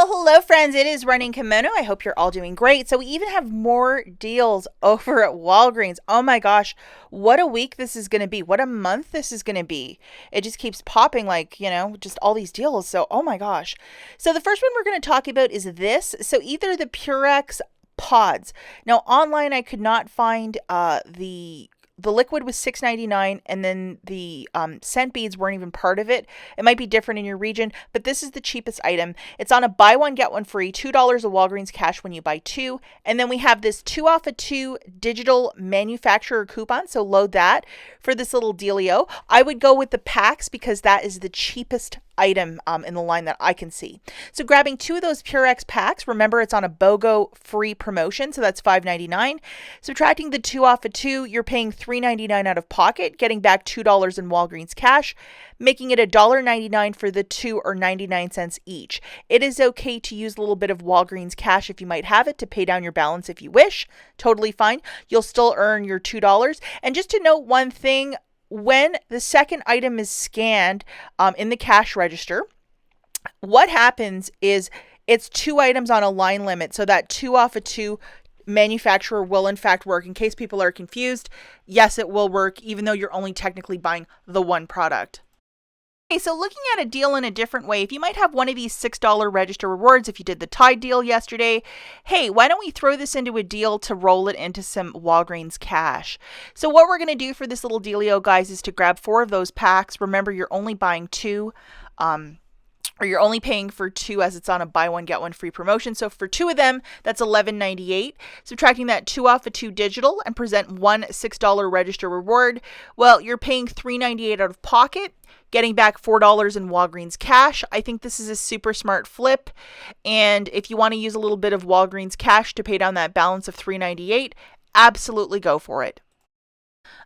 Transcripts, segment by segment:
Well, hello friends, it is Running Kimono. I hope you're all doing great. So we even have more deals over at Walgreens. Oh my gosh, what a week this is going to be. What a month this is going to be. It just keeps popping like, just all these deals. So, oh my gosh. So the first one we're going to talk about is this. So either the Purex pods. Now online I could not find the liquid was $6.99, and then the scent beads weren't even part of it. It might be different in your region, but this is the cheapest item. It's on a buy one, get one free, $2 of Walgreens cash when you buy two. And then we have this 2 off of 2 digital manufacturer coupon, so load that for this little dealio. I would go with the packs because that is the cheapest item in the line that I can see. So grabbing 2 of those Purex packs, remember it's on a BOGO free promotion, so that's $5.99. Subtracting the 2 off of 2, you're paying $3.99 out of pocket, getting back $2 in Walgreens cash, making it $1.99 for the 2 or 99 cents each. It is okay to use a little bit of Walgreens cash if you might have it to pay down your balance if you wish. Totally fine. You'll still earn your $2. And just to note one thing, when the second item is scanned in the cash register, what happens is it's 2 items on a line limit. So that 2 off of 2 manufacturer will in fact work. In case people are confused, yes, it will work even though you're only technically buying the one product. Okay, so looking at a deal in a different way, if you might have one of these $6 register rewards, if you did the Tide deal yesterday, hey, why don't we throw this into a deal to roll it into some Walgreens cash? So what we're going to do for this little dealio, guys, is to grab 4 of those packs. Remember, you're only buying 2, or you're only paying for 2 as it's on a buy one, get one free promotion. So for 2 of them, that's $11.98. Subtracting that 2 off of 2 digital and present one $6 register reward. Well, you're paying $3.98 out of pocket, getting back $4 in Walgreens cash. I think this is a super smart flip. And if you want to use a little bit of Walgreens cash to pay down that balance of $3.98, absolutely go for it.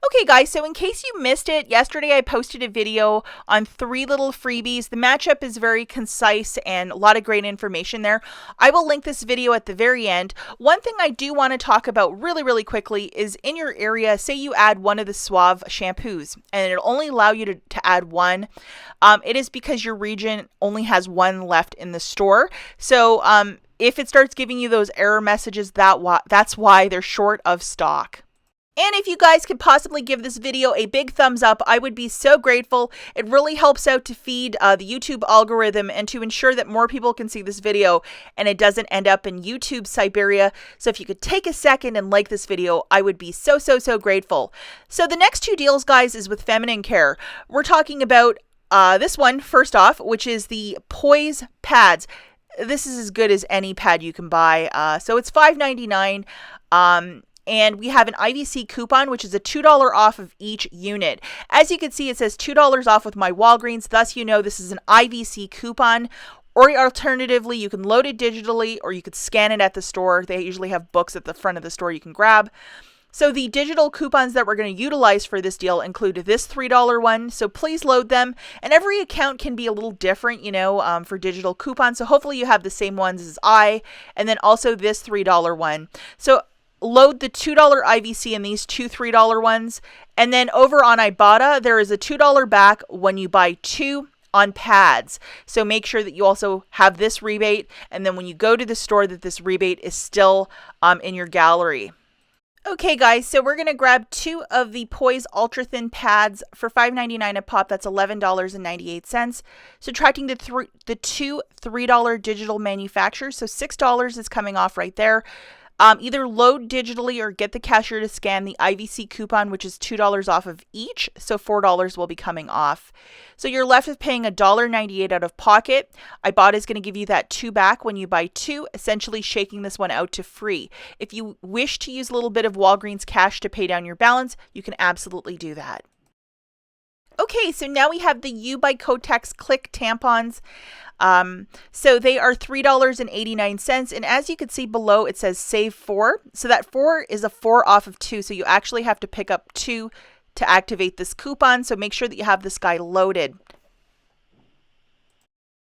Okay guys, so in case you missed it, yesterday I posted a video on 3 little freebies. The matchup is very concise and a lot of great information there. I will link this video at the very end. One thing I do want to talk about really quickly is in your area, say you add one of the Suave shampoos and it'll only allow you to add one. It is because your region only has one left in the store. So if it starts giving you those error messages, that's why they're short of stock. And if you guys could possibly give this video a big thumbs up, I would be so grateful. It really helps out to feed the YouTube algorithm and to ensure that more people can see this video and it doesn't end up in YouTube Siberia. So if you could take a second and like this video, I would be so grateful. So the next 2 deals, guys, is with feminine care. We're talking about this one, first off, which is the Poise pads. This is as good as any pad you can buy. So it's $5.99. And we have an IVC coupon, which is a $2 off of each unit. As you can see, it says $2 off with my Walgreens. Thus, you know this is an IVC coupon. Or alternatively, you can load it digitally or you could scan it at the store. They usually have books at the front of the store you can grab. So the digital coupons that we're going to utilize for this deal include this $3 one. So please load them. And every account can be a little different, for digital coupons. So hopefully you have the same ones as I. And then also this $3 one. So load the $2 IVC in these 2 $3 ones. And then over on IBOTTA, there is a $2 back when you buy 2 on pads. So make sure that you also have this rebate. And then when you go to the store, that this rebate is still in your gallery. Okay guys, so we're going to grab 2 of the Poise Ultra Thin pads for $5.99 a pop. That's $11.98. Subtracting the 2 $3 digital manufacturers. So $6 is coming off right there. Either load digitally or get the cashier to scan the IVC coupon, which is $2 off of each, so $4 will be coming off. So you're left with paying $1.98 out of pocket. IBOTTA is going to give you that 2 back when you buy 2, essentially shaking this one out to free. If you wish to use a little bit of Walgreens cash to pay down your balance, you can absolutely do that. Okay, so now we have the U by Kotex Click tampons. So they are $3.89. And as you can see below, it says save 4. So that 4 is a 4 off of 2. So you actually have to pick up 2 to activate this coupon. So make sure that you have this guy loaded.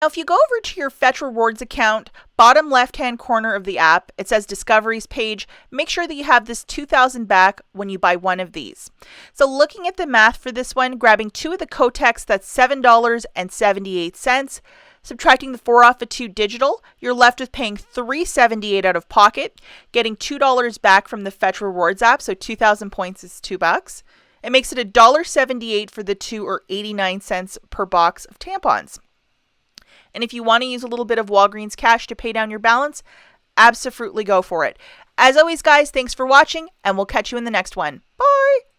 Now, if you go over to your Fetch Rewards account, bottom left-hand corner of the app, it says Discoveries page. Make sure that you have this 2,000 back when you buy one of these. So looking at the math for this one, grabbing 2 of the Kotex, that's $7.78. Subtracting the 4 off of 2 digital, you're left with paying $3.78 out of pocket, getting $2 back from the Fetch Rewards app, so 2,000 points is $2. It makes it $1.78 for the 2 or 89 cents per box of tampons. And if you want to use a little bit of Walgreens cash to pay down your balance, absolutely go for it. As always, guys, thanks for watching, and we'll catch you in the next one. Bye!